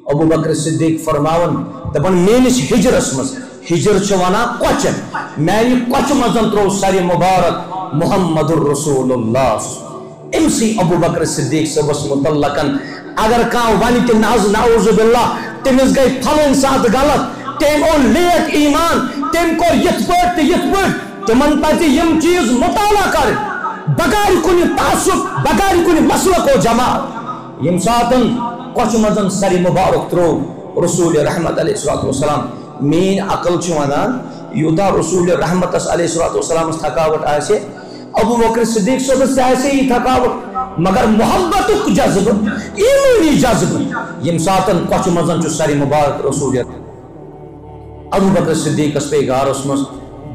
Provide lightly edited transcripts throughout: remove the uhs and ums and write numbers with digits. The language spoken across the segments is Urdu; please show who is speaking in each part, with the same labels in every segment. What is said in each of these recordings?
Speaker 1: ابو بکر صدیق فرماون دپن میانس ہجرس مز ہجر چھ ونان کچ میانہ کچ مزن ترو سر مبارک محمد الرسول اللہ امسی ابو بکر صدیق صبس متعلقن اگر کان ون تہ نعوذ باللہ تمس گئی پھلن سات غلط تم اون لیٹ ایمان تم کو یت پٹ تمن پتہ یم چیز مطالعہ کر بغیر کن تعصب بغیر کن مسلک و جماعت یم ساتن کچھ مزن سر مبارک ترو رسول رحمت علیہ الصلوۃ والسلام مین عقل چھ ونان یوتا رسول رحمت علیہ الصلوۃ والسلام تھکاوٹ آسے ابو بکر صدیق صبح ایسے ہی تھکاوٹ مگر محبت جذب ایمانی جذب یم ساتن کچھ مزن چھ سر مبارک رسول ابو بکر صدیق اس پہ گارس مز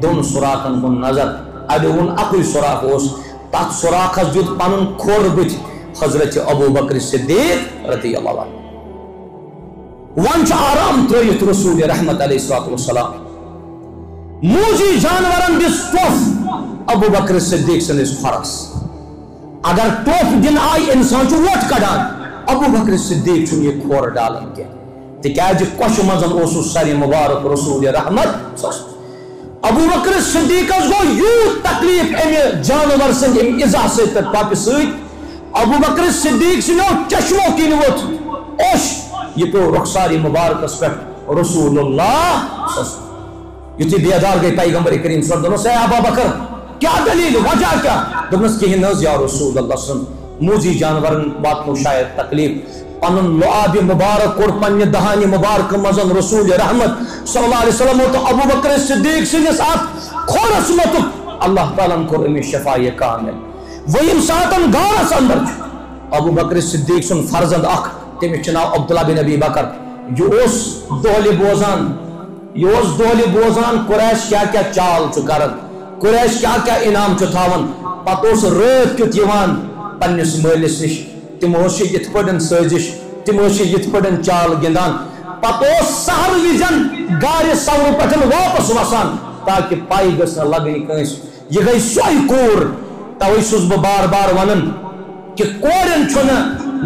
Speaker 1: دون سوراخن کن نظر اڑون اکوئی سوراخ اس تات سوراخس دیت پنن کھور بت حضرت ابو بکر صدیق رضی اللہ عنہ ون چھ آرام ترایت رسول رحمت علیہ الصلوۃ والسلام موجی جانورن دس ٹوف ابو بکر صدیق سندس فرس اگر ٹوف دن آئی انسان چھ ووٹ کڑان ابو بکر صدیق چھ یہ کھور ڈالن کی تکیاز کش مزن اوسو سر مبارک رسول رحمت ابو بکر صدیق گو یوت تکلیف ام جانور سند ام ازا ست پاپہ ست ابو بکر صدیق سنو چشمو کن ووت اوش یہ تو رخسار مبارکس پہ رسول اللہ یتھی بیدار گئی پیغمبر کریم صلی اللہ علیہ وسلم ابو بکر کیا دلیل وجہ کیا دمس کہن یا رسول اللہ صلی اللہ علیہ وسلم موزی جانورن واتنو شاید تکلیف پنن لعاب مبارک اور پنہ دہانی مبارک مزن رسول رحمت صلی اللہ علیہ وسلم تو ابو بکر صدیق سندس ات کھورس مت اللہ تعالیٰ کور امی شفاء کامل ویم ساتن گارس اندر ابو بکر صدیق سن فرزند اخ تمس ناو عبداللہ بن ابی بکر یہ دہلی بوزان قریش کیا کیا چال کرن قریش کیا کیا انعام تھاون پتہ رات کیت یوان پنس مالس نش تم یت پڑن سازش تم یت پڑن چال گندان پتہ سہر وزن گار سور پہ واپس وسان تاکہ پائی گھس لگنی کنس یہ گئی سوئی کور توے چھس بہ بار بار ونان کہ کورن چھن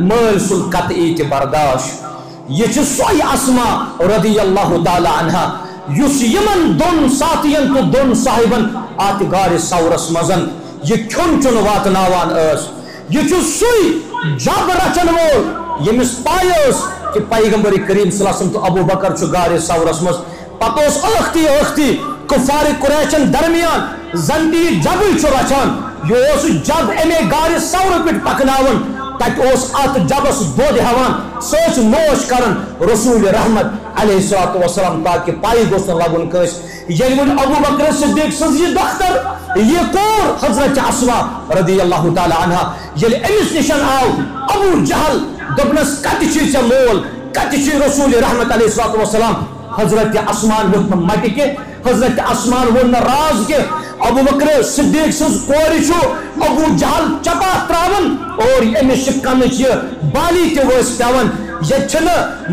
Speaker 1: مال سن قطعی تہ برداشت یہ چھ سوئی اسما رضی اللہ تعالی عنہا یس یمن دون ساتین تو دون صاحبن آت گار سورس مزن یہ کھن چن واتناوان اس یہ چھ سوئی جب رچن وول یمس پایس کہ پیغمبر کریم صلی اللہ علیہ وسلم تو ابو بکر چھ گار سورس مز پتوس اختی کفار قریشن درمیان زندی جبل چھ رچان یہ اس جب امی گار سور پٹ پکناون تک اس ات جبس دود ہوان سوچ نوش کرن رسول رحمت علیہ الصلوۃ والسلام تاکہ پائی گوس لگن کس یل ون ابو بکر صدیق سز یہ دختر یہ کور حضرت اسما رضی اللہ تعالی عنہا یل امس نشان آو ابو جہل دبنس کت چھ ژے مول کت چھ رسول رحمت علیہ الصلوۃ والسلام حضرت اسمان ون مٹی کے حضرت اسمان ون راز کے ابو بکر صدیق سز کور چھ ابو جہل چپا تراون اور امس کن بالی تہ وس پیون یہ چھن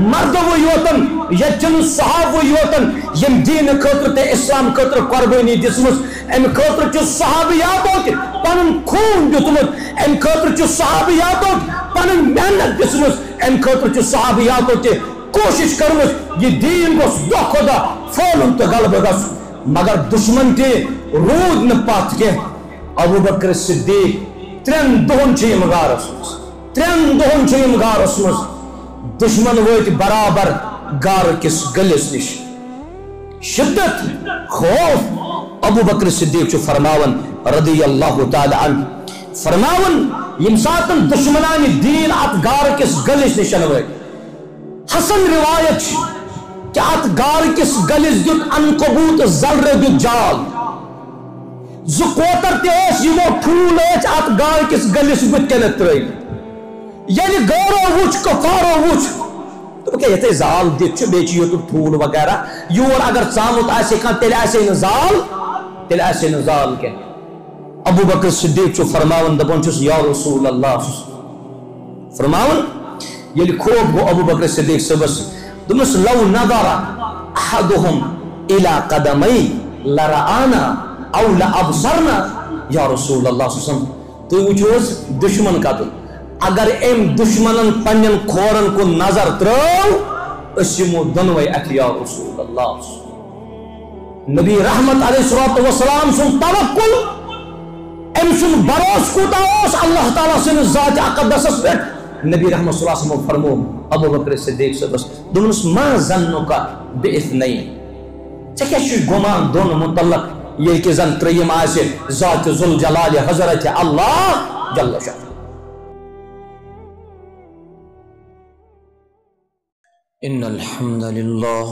Speaker 1: مرد و یوتن یہ چھن صحاب و یوتن یم دین خاطر تے اسلام خاطر قربانی دسمس ام خاطر چھ صحابیاتو پنن خون دتمت ام خاطر چھ صحابیاتو پنن محنت دسمس ام خاطر چھ صحابیاتو تے کوشش کرمس یہ دین گوس دہ خدا پھولن تو غلبہ گس مگر دشمن تے رود نہ پات کے ابو بکر صدیق ترین دہن چھ یم غارس مز ترین دہن چھ یم غارس مز دشمن ویت برابر گار کس گلس نش شدت خوف ابو بکر صدیق چھ فرماون رضی اللہ تعالی عنہ فرماون یم ساتن دشمنان دین ات گار کس گلس نش ویت حسن روایت کہ ات گار کس گلس دیت عنقبوت ذرہ دیت جال زو کوتر تے اس یمو ٹھول اس ات گار کس گلس بت کنت ترئی یعنی گورو وچ کفارو وچ تو کہ یہ زال دیت بیچ یہ ٹھول وغیرہ یور اگر سامت ایسے کھان تیل ایسے نزال کے ابو بکر صدیق چو فرماون دبون چس یا رسول اللہ فرماون یہ خوب گو ابو بکر صدیق سبس دمس لو نظر احدهم الى قدمی لرآنا او لابصرنا یا رسول اللہ صلی اللہ علیہ وسلم تو وچوز دشمن قتل اگر ام دشمنن پنن کھورن کو نظر ترو اسمو دنوے اتیا رسول اللہ نبی رحمت علیہ السلام سن توکل ام سن بروس کوتا اس اللہ تعالیٰ سن ذات اقدس پہ نبی رحمت صلی اللہ علیہ وسلم فرمو ابو بکر صدیق صبس دونس ما ظنک باثنین ژے کیٛاہ چھُے گمان دون متعلق یہ کہ زن تریم آسے ذات ذوالجلال حضرت اللہ جل شأنہ.
Speaker 2: ان الحمد لله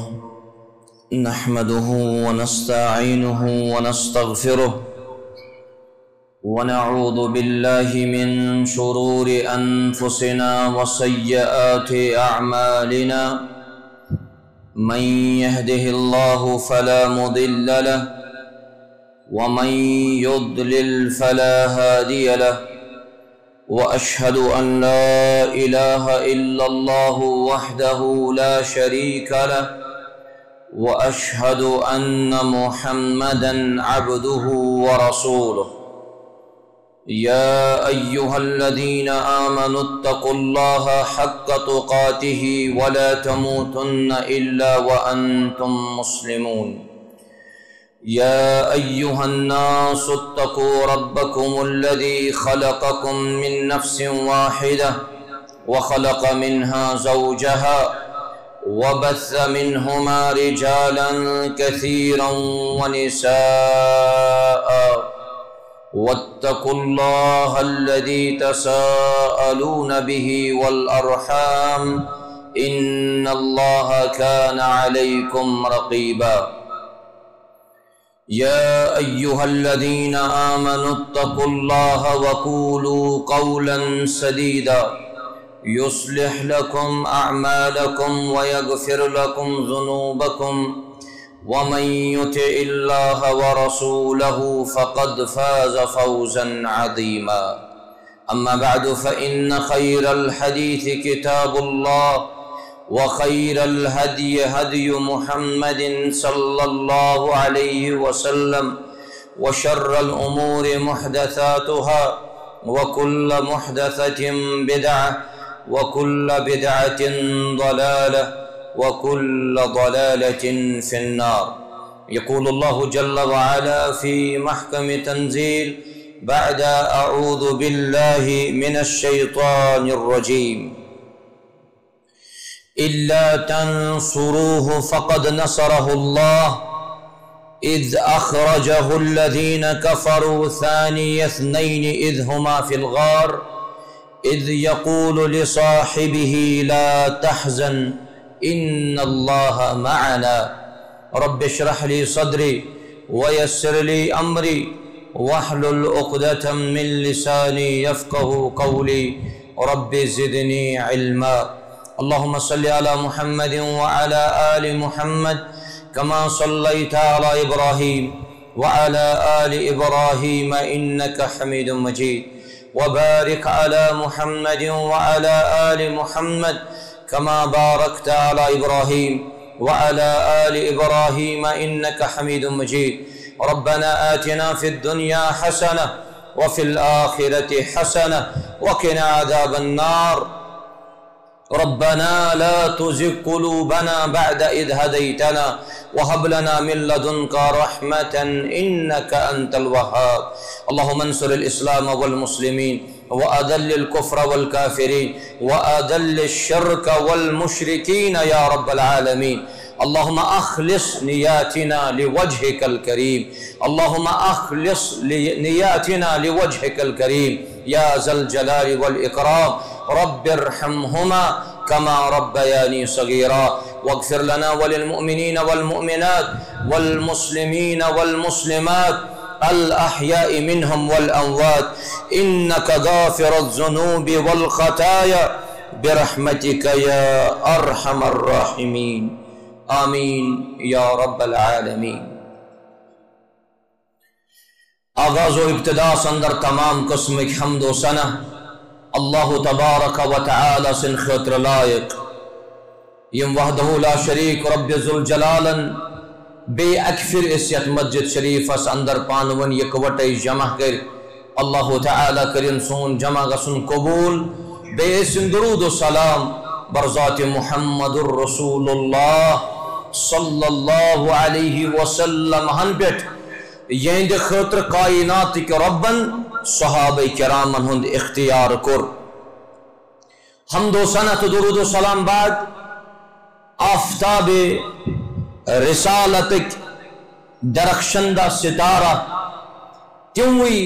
Speaker 2: نحمده ونستعينه ونستغفره ونعوذ بالله من شرور انفسنا وسيئات اعمالنا من يهده الله فلا مضل له ومن يضلل فلا هادي له وأشهد أن لا إله إلا الله وحده لا شريك له وأشهد أن محمدا عبده ورسوله يا أيها الذين آمنوا اتقوا الله حق تقاته ولا تموتن إلا وأنتم مسلمون يا أيها الناس اتقوا ربكم الذي خلقكم من نفس واحدة وخلق منها زوجها وبث منهما رجالا كثيرا ونساء واتقوا الله الذي تساءلون به والأرحام إن الله كان عليكم رقيبا يا أيها الذين آمنوا اتقوا الله وقولوا قولا سديدا يصلح لكم أعمالكم ويغفر لكم ذنوبكم ومن يطع الله ورسوله فقد فاز فوزا عظيما أما بعد فإن خير الحديث كتاب الله وخير الهدي هدي محمد صلى الله عليه وسلم وشر الأمور محدثاتها وكل محدثة بدعة وكل بدعة ضلالة وكل ضلالة في النار. يقول الله جل وعلا في محكم تنزيل بعد أعوذ بالله من الشيطان الرجيم إلا تنصروه فقد نصره الله إذ أخرجه الذين كفروا ثاني اثنين إذ هما في الغار إذ يقول لصاحبه لا تحزن إن الله معنا رب اشرح لي صدري ويسر لي أمري واحلل عقدة من لساني يفقه قولي رب زدني علما. اللهم صل على محمد وعلى آل محمد كما صليت على إبراهيم وعلى آل إبراهيم إنك حميد مجيد وبارك على محمد وعلى آل محمد كما باركت على إبراهيم وعلى آل إبراهيم إنك حميد مجيد. ربنا آتنا في الدنيا حسنة وفي الآخرة حسنة وقنا عذاب النار. ربنا لا تزغ قلوبنا بعد إذ هديتنا وهب لنا من لدنك رحمة إنك أنت الوهاب. اللهم انصر الإسلام والمسلمين وأذل الكفر والكافرين وأذل الشرك والمشركين يا رب العالمين. اللهم أخلص نياتنا لوجهك الكريم. اللهم أخلص نياتنا لوجهك الكريم يا ذا الجلال والإكرام. رب ارحمهما كما ربياني صغيرا واغفر لنا وللمؤمنين والمؤمنات والمسلمين والمسلمات الأحياء منهم والأموات إنك غافر الذنوب والخطايا برحمتك يا أرحم الراحمين. آمین یا رب العالمین. آغاز و ابتدا سندر تمام قسم حمد و ثنا اللہ تبارک و تعالی سن خطر لائق یم وحدہ لا شریک رب ذوالجلالن بے اکفر اسیت مسجد شریف اس اندر پانون یکوٹے جمع کر اللہ تعالی کرن سون جمع گسن قبول بے سن درود و سلام برذات محمد الرسول اللہ صلی اللہ علیہ وسلم ہن پیٹ یہند خاطر کائنات کے ربن صحابہ کرامن ہند اختیار کر حمد و ثنا تو درود و سلام بعد آفتاب رسالت درخشندہ ستارہ تیوی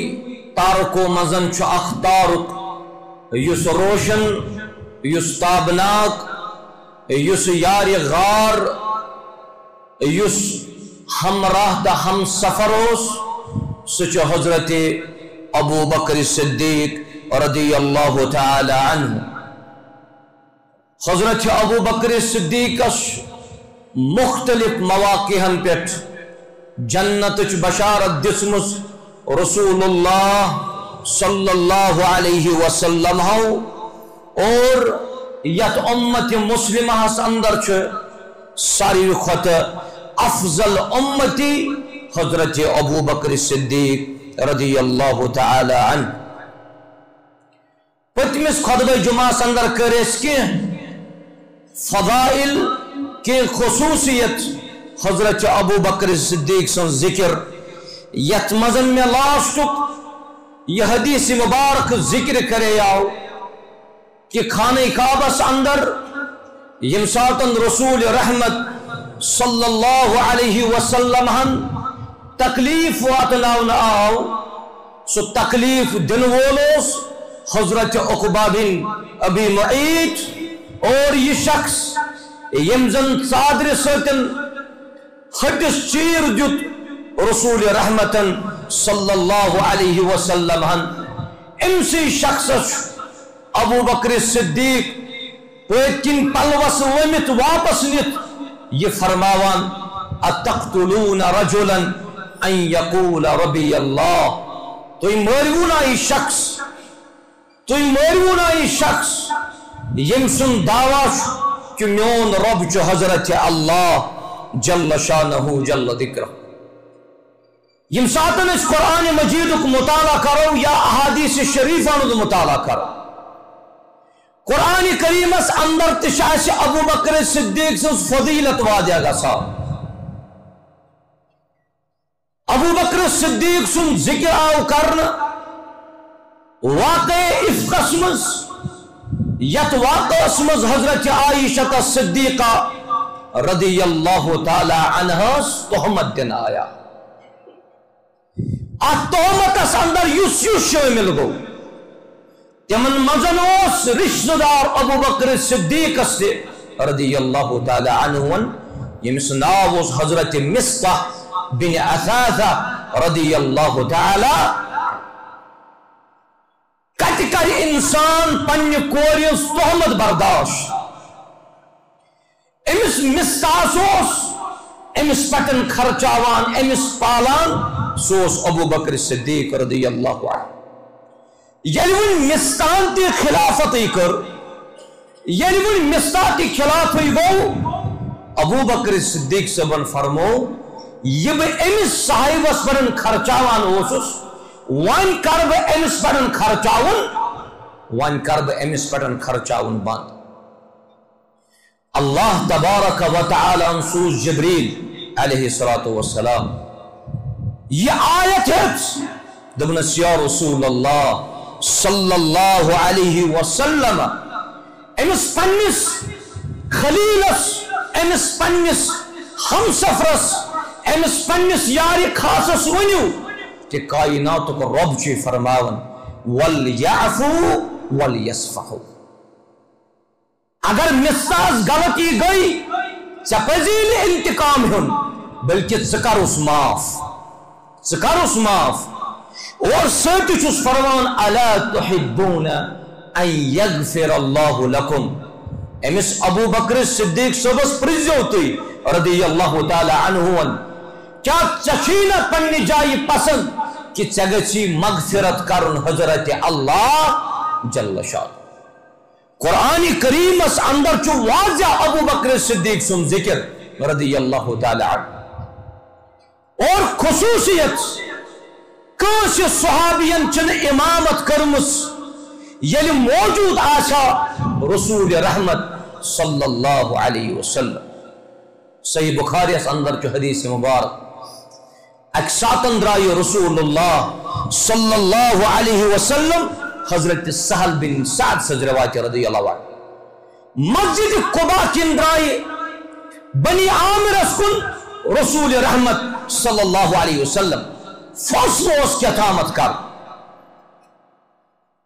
Speaker 2: تارکو مزن چھ اخ تارک یس روشن یس تابناک یس یار غار یس ہمراہ تا ہم سفروس سچ حضرت ابو بکر صدیق رضی اللہ تعالی عنہ حضرت ابو بکر صدیق مختلف مواقعن پیٹ جنت بشارت دسمس رسول اللہ صلی اللہ علیہ وسلم اور یت امت مسلمہ اندر ساری خط افضل امتی حضرت ابو بکر صدیق رضی اللہ تعالی عنہ پتمس خطبہ جمعہ اندر کرس کی فضائل کی خصوصیت حضرت ابو بکر صدیق سن ذکر یت مزن میں لاسٹک یہ حدیث مبارک ذکر کرے آؤ کہ خانہ کعبہ اندر یمساتن رسول رحمت صلی اللہ علیہ وسلم ہن تکلیف واتناون آؤ سو تکلیف دن وولوس حضرت عقبہ بن ابی معیط اور یہ شخص یمزن صادر ساتن ہٹس چیر جت رسول رحمتن صلی اللہ علیہ وسلم ہن امسی شخص ابو بکر صدیق پیتکن پلوس ومت واپس نت یہ فرماوان اتقتلون رجلا ان یقول ربی اللہ تو مریونا یہ شخص یمسن دعواش کہ میون رب چو حضرت اللہ جل شانہ جل ذکرہ یم ساتن اس قرآن مجید کو مطالعہ کرو یا احادیث شریفان کو مطالعہ کرو قرآن کریم اس اندر تشاش ابو بکر صدیق سے اس فضیلت واجہ گا صاحب ابو بکر صدیق سن ذکر آو کرنا واقع اس قسمز یت واقع اسمز حضرت عائشہ صدیقہ رضی اللہ تعالی عنہ تہمت دن آیا تہمت اس اندر یس شامل گو تمن مزن اس رشتہ دار ابو بکر صدیق سے رضی اللہ تعالی عنہ یمس ناو حضرت مصطح بن اثاثہ رضی اللہ تعالی کت کر انسان پنہ کوریس تہمت برداشت امس مستاسوس امس پتن خرچاوان امس پالان سوس ابو بکر صدیق رضی اللہ عنہ یلون مستان تی خلافت کر یلون مستان تی خلافت گو ابو بکر صدیق سبن فرمو یہ بے امس صاحبس پرن خرچاوان ہوسس وان کرب امس پرن خرچاون بند اللہ تبارک و تعالی انسوس جبریل علیہ السلام یہ آیت ہے دبنس یا رسول اللہ صلی اللہ علیہ وسلم امس پنس خلیلس امس پنس ہمسفرس امس پنس یار خاصس ونیو کہ کائنات کو رب چی فرماون وَلْيَعْفُوا وَلْيَسْفَحُوا اگر مستاز غلطی گئی چپزیل انتقام ہن بلکہ ذکر اس معاف اور ساتھ چس فرمان الا تحبون ان یغفر اللہ لکم امس ابو بکر صدیق صبس پرزیوتی رضی اللہ تعالی عنہ کیا چشینہ پنی جائی پسند کہ چگچی مغفرت کرن حضرت اللہ جل شان قرآن کریم اس اندر چو واضح ابو بکر صدیق سن ذکر رضی اللہ تعالی عنہ اور خصوصیت کس صحابین چن امامت کرمس یل موجود آشا رسول رحمت صلی اللہ علیہ وسلم. صحیح بخاری اس اندر جو حدیث مبارک ایک ساتن درائی رسول اللہ صلی اللہ علیہ وسلم حضرت سہل بن سعد سے روایت رضی اللہ عنہ مسجد قباء کن درائی بنی عامر اسکن رسول رحمت صلی اللہ علیہ وسلم فصل اس کے تامت کر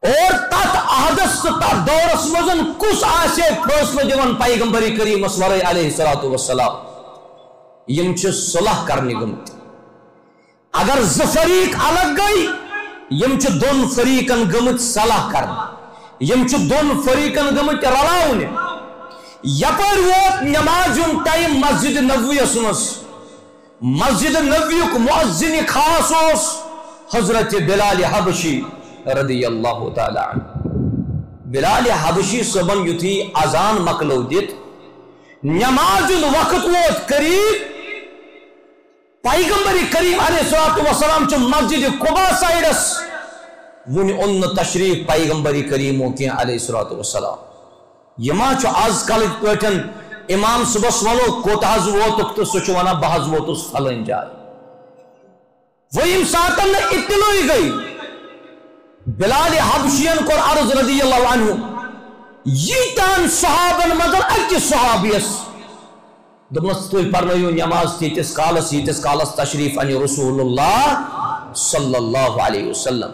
Speaker 2: اور تات عہدس تات دورس مزن کس آسے فیصلہ دیوان پیغمبری کریم صلی علیہ السلام یم چھ صلح کرنے گمت اگر ز فریق الگ گئی یم چھ دون فریقن گمت صلح کرنا یم چھ دون فریقن گمت رلاؤنے یپر ووت نمازن ٹائم مسجد نبوی اسمس مسجد نبوی کو مؤذن خاص اس حضرت بلال حبشی رضی اللہ تعالی عنہ. بلال حبشی صبن یتھی اذان مکلو دیت نماز وقت ووت قریب پیغمبر کریم علیہ السلام چھ مسجد قباء سائڈس ون ان تشریف پیغمبر کریم کی علیہ السلام یما چھ آز کل پٹن امام صبح ونو کوتاز ووتک تو سچ ونا بہز ووتس فلن جائے وہم ساتن اطلاعی گئی بلال حبشین کو عرض رضی اللہ عنہ یہ تان صحابن مگر اکی صحابیس دمس توی پرنیو نماز تیتس کالس تشریف انی رسول اللہ صلی اللہ علیہ وسلم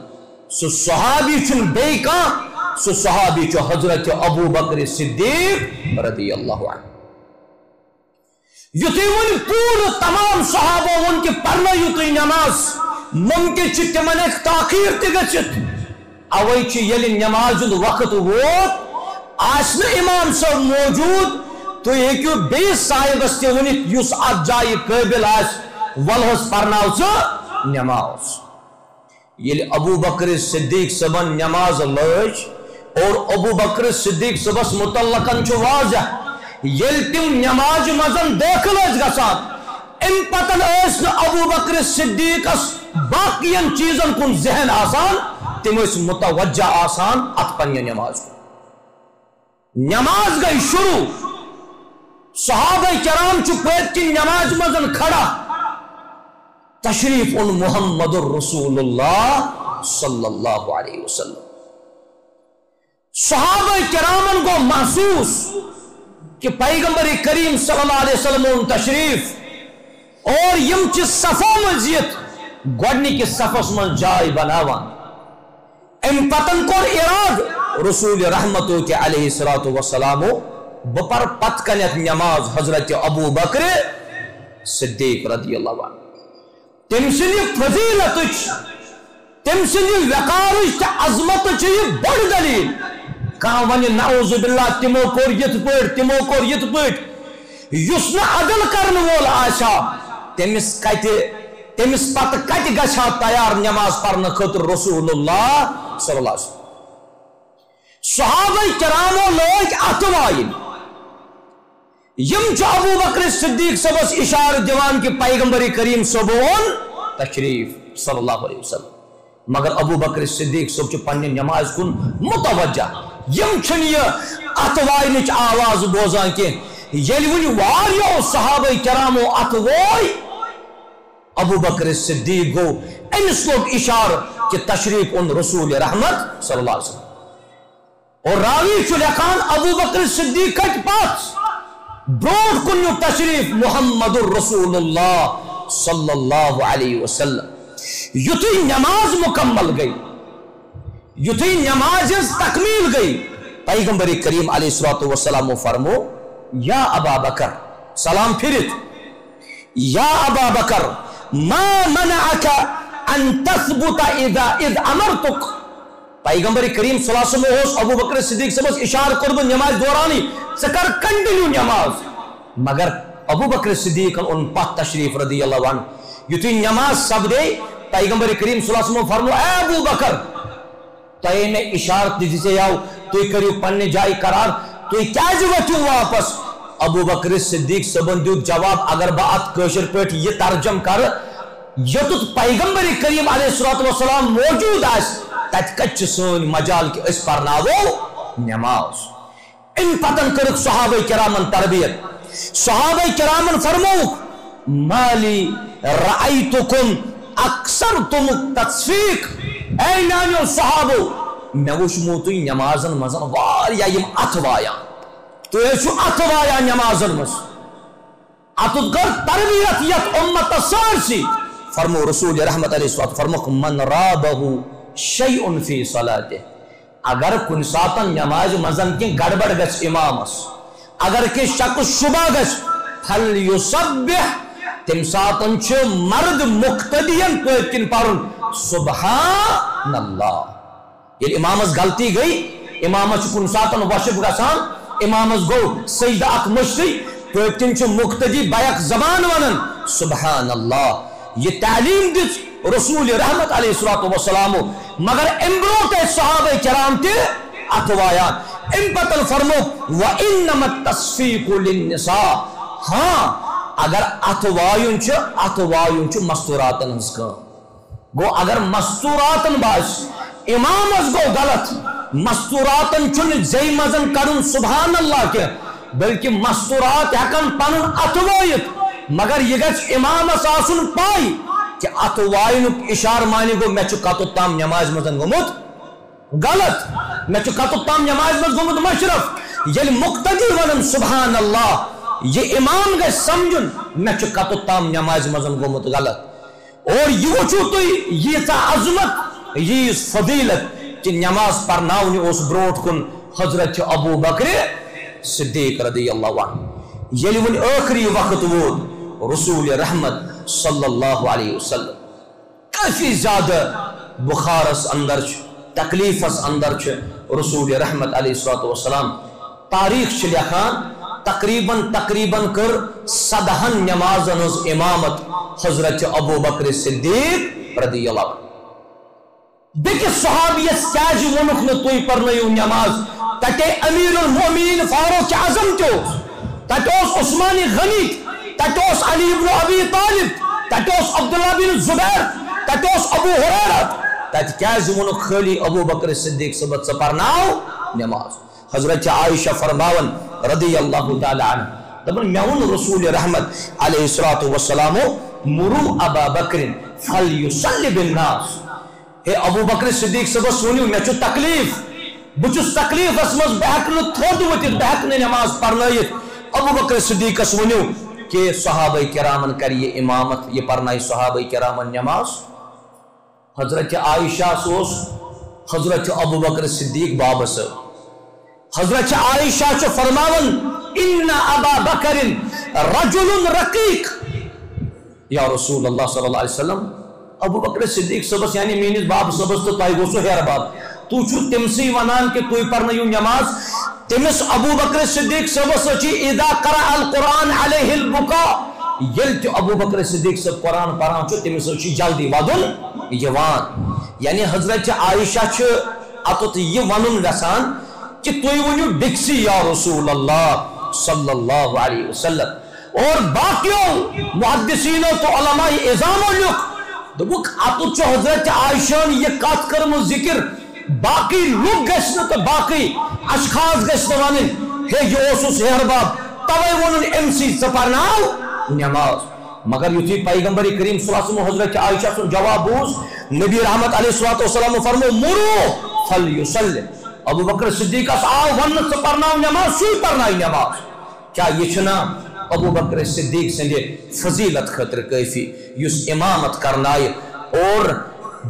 Speaker 2: سو صحابی چن بے کان سو صحابی چو حضرت ابو بکر صدیق رضی اللہ عنہ یتی ون پور تمام صحابہ ان کے پرنہ یتی نماز ممکن چھ تمن ایک تاخیر تی گچت اوئی چھ یلی نماز وقت ووت آسن امام صاحب موجود تو ایکیو بیس صاحب استے ونیت یس ات جائی قابل آس ولحس پرناو چھ نماز یلی ابو بکر صدیق سبن نماز لوچ اور ابو بکر صدیق سبس متعلقاً چھ واضح یل تم نماز مزن داخل اس گسان ام پتن اس ابو بکر صدیق اس باقین چیزن کن ذہن آسان تم اس متوجہ آسان ات پنی نماز کو نماز گئی شروع صحابہ کرام چھ پیت کی نماز مزن کھڑا تشریف ان محمد الرسول اللہ صلی اللہ علیہ وسلم صحابہ کرامن کو محسوس کہ پیغمبر کریم صلی اللہ علیہ وسلم تشریف اور یم چھ صفا مزید گوڑنی کے صفس من جائے بناوان ام پتن کو اراد رسول رحمتو کے علیہ السلام بپر پت کنیت نماز حضرت ابو بکر صدیق رضی اللہ عنہ تم سنی فضیلت تم سنی وقارش تا عظمت چھ بڑ دلیل کہاں ونی نعوذ باللہ تمو کور یت پٹ یس نہ عدل کرن وول آشا تمس پت کت گچھا تیار نماز پڑھنے خاطر رسول اللہ صلی اللہ علیہ وسلم صحابہ کرامو لوگ اتوائن یم چھ ابو بکر صدیق صبس اشار دیوان کی پیغمبر کریم صبون تشریف صلی اللہ علیہ وسلم مگر ابو بکر صدیق صبح چھ پنی نماز کن متوجہ یم چھن یہ اتوائنچ آواز بوزان کے یلی ونی واریو صحابہ کرامو اتوائی ابو بکر صدیق گو انس لوگ اشار کہ تشریف ان رسول رحمت صلی اللہ علیہ وسلم اور راوی چھ لکھان ابو بکر صدیق کت پاس بروٹ کنیو تشریف محمد الرسول اللہ صلی اللہ علیہ وسلم یتی نماز مکمل گئی یتی نماز تکمیل گئی پیغمبر کریم علیہ السلام فرمو یا ابا بکر سلام پھرت یا ابا بکر ما منعک ان تثبت اذ امرتک پیغمبر کریم صلی اللہ علیہ وسلم ہوس ابو بکر صدیق سے بس اشار کرد نماز دورانی سکر کنٹینیو نماز مگر ابو بکر صدیق ان پاک تشریف رضی اللہ عنہ یتی نماز سب دے پیغمبر کریم صلی اللہ علیہ وسلم فرمو اے ابو بکر تو میں اشارت دیجیے یاو تو کریو پننے جائی قرار تو کیا جوتیو واپس ابو بکر صدیق سبن دیو جواب اگر بات کوشر پیٹ یہ ترجم کر یتت پیغمبر کریم علیہ السلام موجود آس تت کچ سون مجال کی اس پرناو نماز
Speaker 1: ان پتن کرک صحابہ کرامن تربیت. صحابہ کرامن فرموک مالی رأیتکم اکثرتم التصفیق. اے نانیو صحابو میں وچھمو تُہۍ نمازن مزن واریاہ یم اتھ وایان. تُہۍ چھو اتھ وایان نمازن مز. اتھ کر تربیت یت امت سارسی. فرمو رسول رحمت علیہ الصلوۃ فرموک من رابہ شیء فی صلاتہ. اگر کن ساتن نماز مزن کی گڑبڑ گچ امامس, اگر کہ شک شبہ گچ فل یسبح تم ساتن چھ مرد مقتدین پٲٹھۍ کن پرن سبحان اللہ. یہ امامس غلطی گئی, امامس کن ساتن وشب گسان, امامس گو سجدہ اک مشتی پٲٹھۍ کن چھ مقتدی بیک زبان ونن سبحان اللہ. یہ تعلیم دِژ رسول رحمت علیہ الصلوۃ والسلام. مگر ام برونٛٹھ ٲسۍ صحابہ کرام تہِ اتھ وایان. ام پتن فرمو وَإِنَّمَا التَّصْفِيقُ لِلنِّسَاءِ. ہاں اگر اتھ وایُن چھُ مستوراتن ہنٛز کٲم. گو اگر مستوراتن باس امامس گو غلط, مستوراتن چھُنہٕ زیٚیہِ منٛز کرُن سبحان اللہ کینٛہہ بلکہ مستورات ہیکن پنُن اتھ وٲیِتھ. مگر یہ گژھِ امامس آسُن پاے کہ اتھ واینُک اشارہ معنی گو مےٚ چھُ کتُت تام نماز منٛز گوٚمُت غلط, مےٚ چھُ کتُت تام نماز منٛز گوٚمُت مشرف. ییٚلہِ مقتدی ونن سبحان اللہ یہ امام گژھِ سمجھُن مےٚ چھُ کتُت تام نماز منٛز گوٚمُت غلط. اور یہ وٕچھِو تُہۍ ییٖژاہ عظمت ییٖژ فضیلت کہ نماز پرناونہِ اوس برونٛٹھ کُن حضرت ابو بکر صدیق رضی اللہ عنہ. ییٚلہِ وۄنۍ ٲخری وقت ووت رسول رحمت صلی اللہ علیہ وسلم کافی زیادہ بخارس اندر تکلیفس اندر رسول رحمت علیہ الصلوۃ والسلام. تاریخ لکھان تقریباً کر 100 نمازن ہز امامت حضرت ابو بکر صدیق رضی اللہ عنہ. بیکس صحابیس کیازِ وونُکھ نہٕ تُہۍ پرنٲیِو نماز؟ تتے امیر المومنین فاروق اعظم تہِ اوس, تتے اوس عثمان غنی, تتے اوس علی بن ابی طالب, تتے اوس عبداللہ بن زبیر, تتے اوس ابو ہریرہ. تتے کیازِ وونُکھ خالی ابو بکر صدیق صبح ژٕ پرناو نماز؟ حضرت عائشہ فرماون رضی اللہ تعالی عنہ دپن مےٚ ووٚن رسول رحمت علیہ الصلوۃ والسلام مرو ابا بکر فلیصلی بالناس. ہے ابو بکر صدیق صبح ونیو مےٚ چھُ تکلیف, بہٕ چھُس تکلیفس منٛز, بہٕ ہیٚکہٕ نہٕ تھوٚد ؤتھِتھ, بہٕ ہیٚکہٕ نہٕ نماز پرنٲیِتھ. ابو بکر صدیقس ونیو کہ صحابہ کرامن کر یہ امامت, یہ پرنائی صحابہ کرامن نماز. حضرت عائشہ سوس حضرت ابو بکر صدیق بابس. حضرت عائشہ چھ فرماون ان ابا بکر رجل رقیق. یا رسول اللہ صلی اللہ علیہ وسلم ابو بکر صدیق صبس یعنی مینس باب صبس تو تائی گوسو ہیر باب, تو چھو تمسی ونان کہ توی پرنیو نماز. تمس ابو بکر صدیق صبس اچھی اذا قرأ القرآن علیہ البکا. یلت ابو بکر صدیق صبح قرآن پران چھو تمس اچھی جلدی ودن یوان. یعنی حضرت عائشہ چھ اتت یہ ونن گسان کہ توی ونیو ڈکسی یا رسول اللہ صلی اللہ علیہ وسلم. اور باقیوں محدثینوں تو علماء اعظاموں لکھ دوک اتت چھ حضرت عائشہ نے یہ کات کرم ذکر باقی لوگ گشن تو باقی اشخاص گشن ونن ہے یہ اوسس ہیر باب توے ونن امسی سپرناو نماز. مگر یتھی پیغمبر کریم صلی اللہ علیہ وسلم حضرت عائشہ سن جواب بوز, نبی رحمت علیہ الصلوۃ والسلام فرمو مرو فلیصلی. ابو بکر صدیق اس آو ون سپرناو نماز, سوئی پرنائی نماز. کیا یہ چھنا ابو بکر صدیق سندے فضیلت خاطر کافی یس امامت کرنائے. اور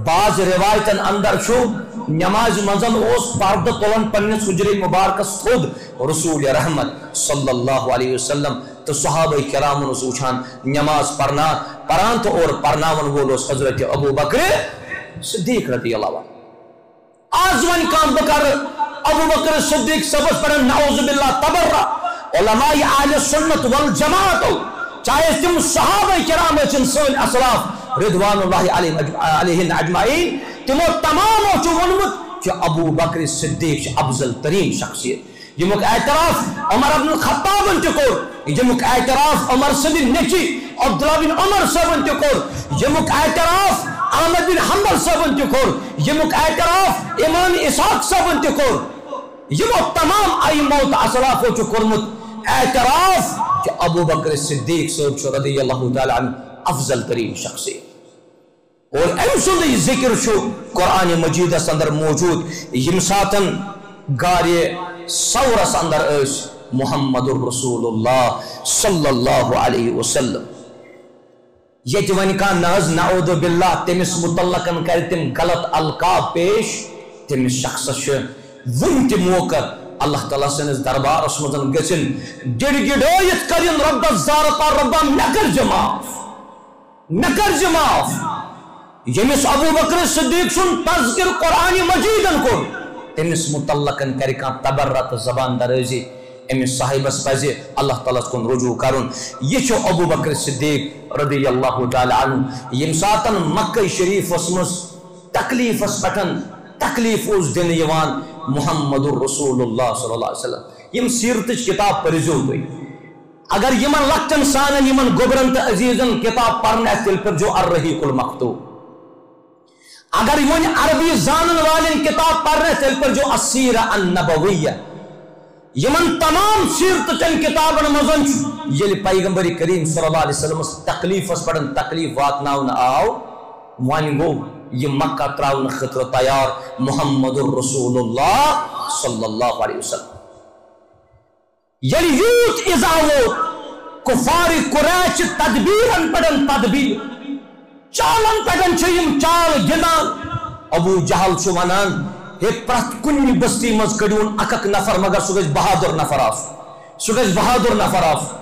Speaker 1: بعض روایتن اندر چھو نماز منزل اوس پردہ تلن پنس حجر مبارکس تھود رسول رحمت صلی اللہ علیہ وسلم تو صحابہ کرام وچھان نماز پران تو اور پرناون وول حضرت ابو بکر صدیق رضی اللہ عنہ. آج ون کام بکر ابو بکر صدیق سبس پر نعوذ باللہ تبرہ علماء اہل سنت والجماعت چاہے تم صحابہ کرام چن سن اسلاف رضوان اللہ علیہم اجمعین تمو تمامو چھ ونمت کہ ابو بکر صدیق افضل ترین شخصیت. یمک اعتراف عمر بن الخطاب تہ کور, یمک اعتراف عمر سند نیچی عبداللہ بن عمر صاحب تہ کور, یمک اعتراف احمد بن حنبل صاحب تہ کور, یمک اعتراف امام اسحاق صاحب تہ کور. یمو تمام ائمو تو اسلافو چھ کورمت اعتراف کہ ابو بکر صدیق صاحب چھ رضی اللہ تعالی عنہ افضل ترین شخصیت، اور ام سند ذکر قرآن مجید اندر موجود یم ساتن غار ثورس اندر اس محمد الرسول اللہ صلی اللہ علیہ وسلم یہ ون کان ناز نعوذ باللہ تمس متعلقن کر تم غلط القاب پیش تمس شخص ون تہ موقع اللہ تعالیٰ سنس دربارس مزن گژھن گڑ گڑٲیِتھ کرن رب زارتا ربا مےٚ کر معاف یمس ابو بکر صدیق سن تذکر قرآن مجیدن کور تمس متعلقن کر کان تبرت زبان درازی امس صاحبس پزِ اللہ تعالیٰ کن رجوع کرن یہ ابو بکر صدیق رضی اللہ تعالی عنہ یم ساتن مکہ شریفس مز تکلیفس پٹھن تکلیف اس دن یوان محمد الرسول اللہ صلی اللہ علیہ وسلم یم سیرتچ کتاب پرزو تھی اگر یمن لکٹن سانن یمن گبرن تو عزیزن کتاب پڑھنے تیل پر جو الرحیق المکتوب اگر یمن عربی زانن والن کتاب پڑھنے تیل پر جو السیرہ النبویہ یمن تمام سیرتچن کتابن مزن یل پیغمبر کریم صلی اللہ علیہ وسلم تکلیف اس پڑھن تکلیف واتناون آو وان گو یہ مکہ تراؤن خطر تیار محمد الرسول اللہ صلی اللہ علیہ وسلم یعنی یوت ازاو کفار قریش تدبیرن پڑن تدبیر چالن پڑن چھیم چال گنان ابو جہل چھو ونان ہے پرت کنی بستی مز کڑیون اکک نفر مگر سگج بہادر نفر آس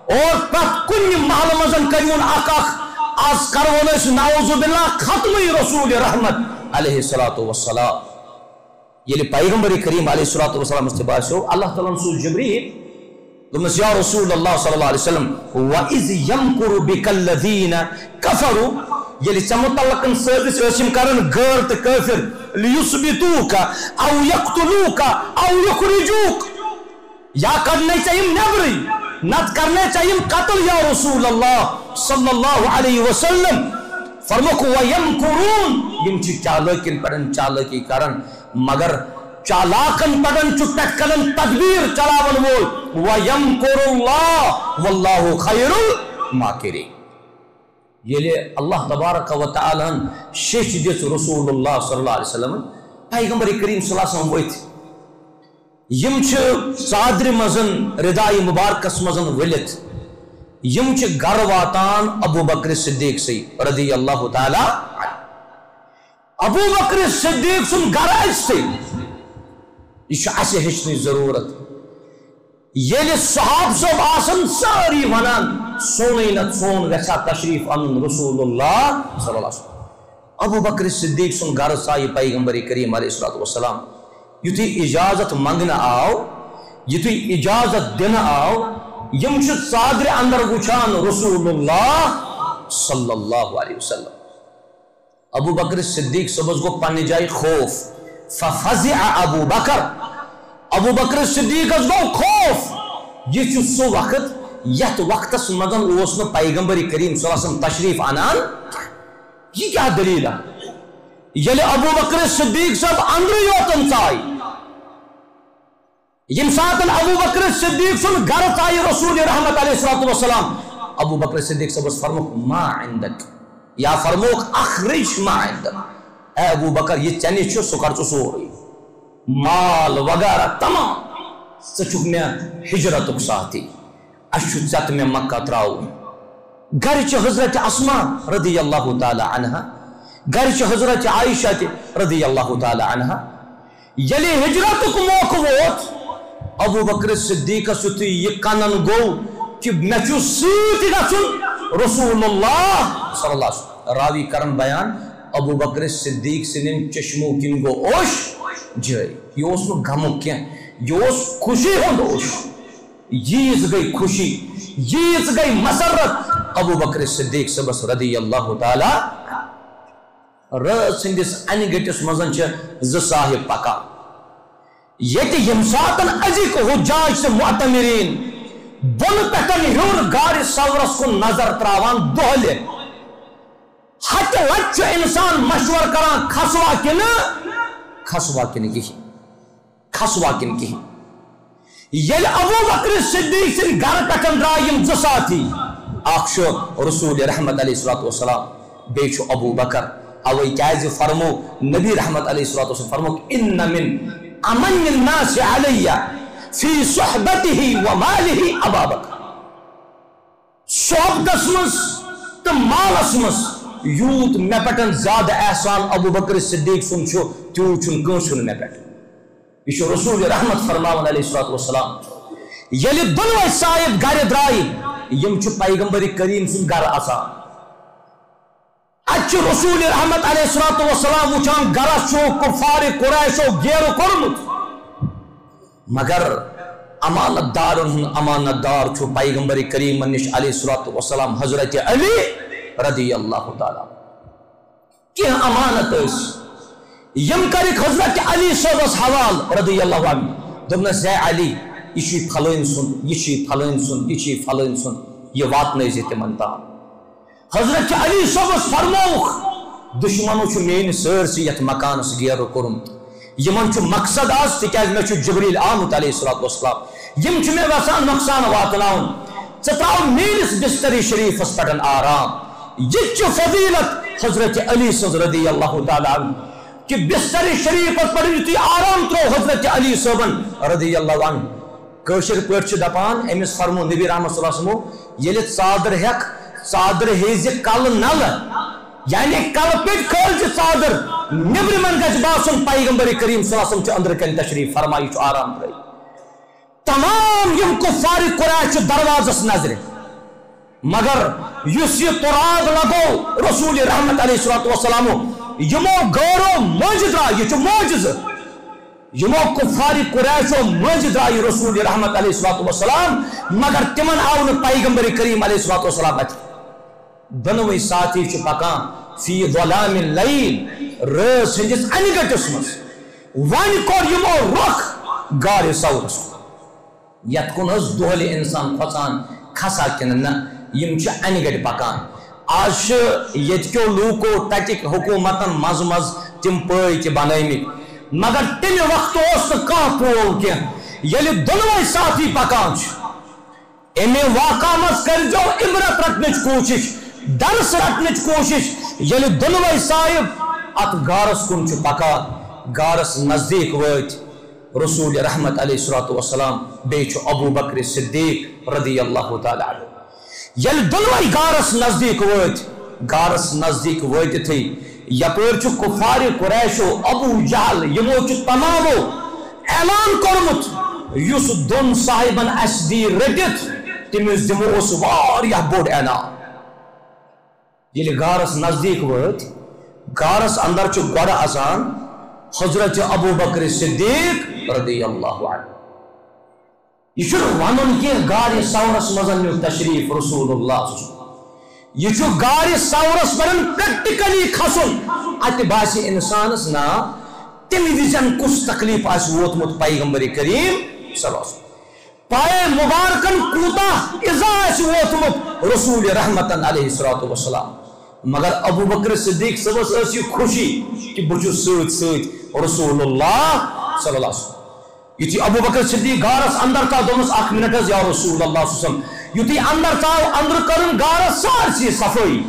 Speaker 1: اور پرت کنی محل مزن کڑیون اکک آز کرونس نعوذ باللہ ختم رسول رحمت علیہ السلام یہ پیغمبر کریم علیہ السلام استباس ہو اللہ تعالیٰ سوز جبریل دمس یا رسول اللہ صلی اللہ علیہ وسلم وَإِذْ يَمْكُرُ بِكَ الَّذِينَ كَفَرُوا یہ سمتلقن سرس رسم کرن غیر تو کافر لِيُثْبِتُوكَ او يَقْتُلُوكَ او يُخْرِجُوكَ یا کرنے چاہیم نبری نت کرنے چاہیم قتل یا رسول اللہ صلی اللہ علیہ وسلم فرموک وَيَمْكُرُونَ یم چی چالاکن پڑن چالاکی کرن مگر چالاکن پڑن چٹک کرن تدبیر چلاون وول وَيَمْكُرُ اللَّهُ وَاللَّهُ خَيْرُ الْمَاكِرِينَ یہ لئے اللہ تبارک و تعالیٰ شیش دیت رسول اللہ صلی اللہ علیہ وسلم پیغمبر کریم صلی اللہ علیہ وسلم ویت یم چھ صادر مزن ردائی مبارکس مزن ولت یم چھ گر واتان ابو بکر صدیق سی رضی اللہ تعالی ابو بکر صدیق سن گر ایس سی یہ چھ اسے ہچنی ضرورت یہ صحاب صاحب آسن ساری ونان سونی نت سون گچھا تشریف ان رسول اللہ صلی اللہ علیہ وسلم ابو بکر صدیق سن گر سائی پیغمبر کریم علیہ السلام یتھی اجازت منگنا آو یتھی اجازت دینا آو یم چھ صادر اندر وچھان رسول اللہ صلی اللہ علیہ وسلم ابو بکر صدیق سبز کو پانی جائے خوف ففزع ابو بکر صدیق از گو خوف یہ چھ سو وقت یت وقتس مدن اوسن پیغمبر کریم صلی اللہ علیہ وسلم تشریف آنان یہ کیا دلیل ہے یلی ابو بکر صدیق صاحب اندر یوتن چائی یم ساتن ابو بکر صدیق سن گر چائی رسول رحمت علیہ السلام ابو بکر صدیق صاحب فرموک ما عندک یا فرموک اخرج ما عندک اے ابو بکر یہ چنی چھو سکر چھو سو رہی مال وغیرہ تمام سچک میں ہجرتک ساتھی اشو چت میں مکہ تراؤ گر چھ حضرت اسماء رضی اللہ تعالی عنہ گر چھ حضرت عائشہ رضی اللہ تعالی عنہ یلی ہجرتک موقع ووت ابو بکر صدیق ستی یہ کنن گو کہ میں چھو سیتی گھن رسول اللہ صلی اللہ علیہ وسلم راوی کرن بیان ابو بکر صدیق سنن چشمو کن گو اوش جائے یہ اس میں غمک کیا یہ اس خوشی ہوں دوش یہ گئی خوشی یہ گئی مسرت ابو بکر صدیق سبس رضی اللہ تعالی رس سندس انگٹس مزن ز صاحب پکا یہ یم ساتن ازک حجاج سے معتمرین بن پتن ہور گار سورس کو نظر تراوان دہلے ہت لچ انسان مشور کران کھسوا کن کی کھسوا کن کہیں یل ابو بکر صدیق سن گھر پٹن درائیم زساتی اخ رسول رحمت علیہ الصلوۃ والسلام بیچ ابو بکر اوی کیاز فرمو نبی رحمت علیہ الصلوۃ والسلام فرمو ان من امن الناس علی فی صحبته وماله ابا بکر صحبتس مز تو مالس مز یوت مے پٹن زیادہ احسان ابو بکر صدیق سن چھو تیو چھن کنسن مے پٹ یہ رسول رحمت فرماون علیہ الصلوۃ والسلام یلی دنوے صاحب گھر درائی یم چھ پیغمبر کریم سن گھر آسان اچھ رسول رحمت علیہ الصلوۃ والسلام وچان گھر چھو کفار قریشو گیرو کرمت مگر امانت دار امانت دار چھو پیغمبر کریم نش علیہ الصلوۃ والسلام حضرت علی رضی اللہ تعالی کہ امانت اس یم کرک حضرت علی صاحب حوال رضی اللہ عنہ دمنس ہے علی یہ پھلن سن یہ پھلن سن یہ پھلن سن یہ وات نہیں تمن تام حضرت علی صاحب فرموخ دشمنو چھ مین سرسی یت مکانس گیرو کرمت یمن چھ مقصد آس تکیاز میں چھ جبریل آمد علیہ الصلوۃ والسلام یم چھ میں وسان نقصان واتناون ستاو مینس بستری شریف اس پٹن آرام یہ چھ فضیلت حضرت علی صاحب رضی اللہ تعالی عنہ کہ بستری شریف اس پٹن یتی آرام ترو حضرت علی صاحب رضی اللہ عنہ کشر پٹ چھ دپان امس فرمو نبی رحمت صلی اللہ علیہ وسلم یل ژادر ہیک ژادر ہیز کل نل یعنی کل پٹ کھول چھ ژادر نبر من گژھ باسن پیغمبر کریم صلی اللہ علیہ وسلم اندر کن تشریف فرمائی چھ آرام ترائی تمام یم کفار قریش دروازس نظر مگر یس یہ تراغ لگو رسول رحمت علیہ الصلوۃ والسلام یمو غورو موجد را یہ چھ معجزہ یمو کفار قریشو موجد را رسول رحمت علیہ الصلوۃ والسلام مگر تمن آو پیغمبر کریم علیہ الصلوۃ والسلام ات دنوی ساتھی چھ پکان فی ظلام اللیل رس ہندس انگٹس مز ون کور یمو رخ گار سورس یت کن دہل انسان کھسان کھسا کن نہ یم چھ انگٹ پکان آج یت کیو لوکو تتک حکومتن مز مز تم پی بنامت مگر تمہ وقت اس کھانا پول کی یل دونوے ساتھی پکان امہ واقعہ مز کر جو عبرت رٹنچ کوشش درس رٹنچ کوشش یل دونوے صاحب ات گارس کن پکان گارس نزدیک وت رسول رحمت علیہ الصلوۃ والسلام بیچ ابو بکر صدیق رضی اللہ تعالی عنہ یل دونوے گارس نزدیک وت گارس نزدیک وت تھی یپر چھ کفار قریشو ابو جہل یمو چھ تمامو اعلان کرمت یس دون صاحبن اس دی رٹت تمس دمو اس واریاہ بوڑ اعلان یل گارس نزدیک وت گارس اندر چھ گڑ آسان حضرت ابو بکر صدیق رضی اللہ عنہ یہ ون کی گار سورس مزن تشریف رسول اللہ یہ گار سورس پہ پریکٹیکلی کھسن ات باس انسانس نا تم وزن کس تکلیف آس ووتمت پیغمبر کریم صلی اللہ علیہ وسلم پائے مبارکن کوتا اذا آس ووتمت رسول رحمتن علیہ الصلوۃ والسلام مگر ابو بکر صدیق صبح اس خوشی کہ بچو سوت سوت رسول اللہ صلی اللہ علیہ وسلم یتی ابو بکر صدیق گارس اندر تا دومس اخ منٹس یا رسول اللہ صلی اللہ علیہ وسلم یتی اندر تا اندر کرن گارس سارسی صفائی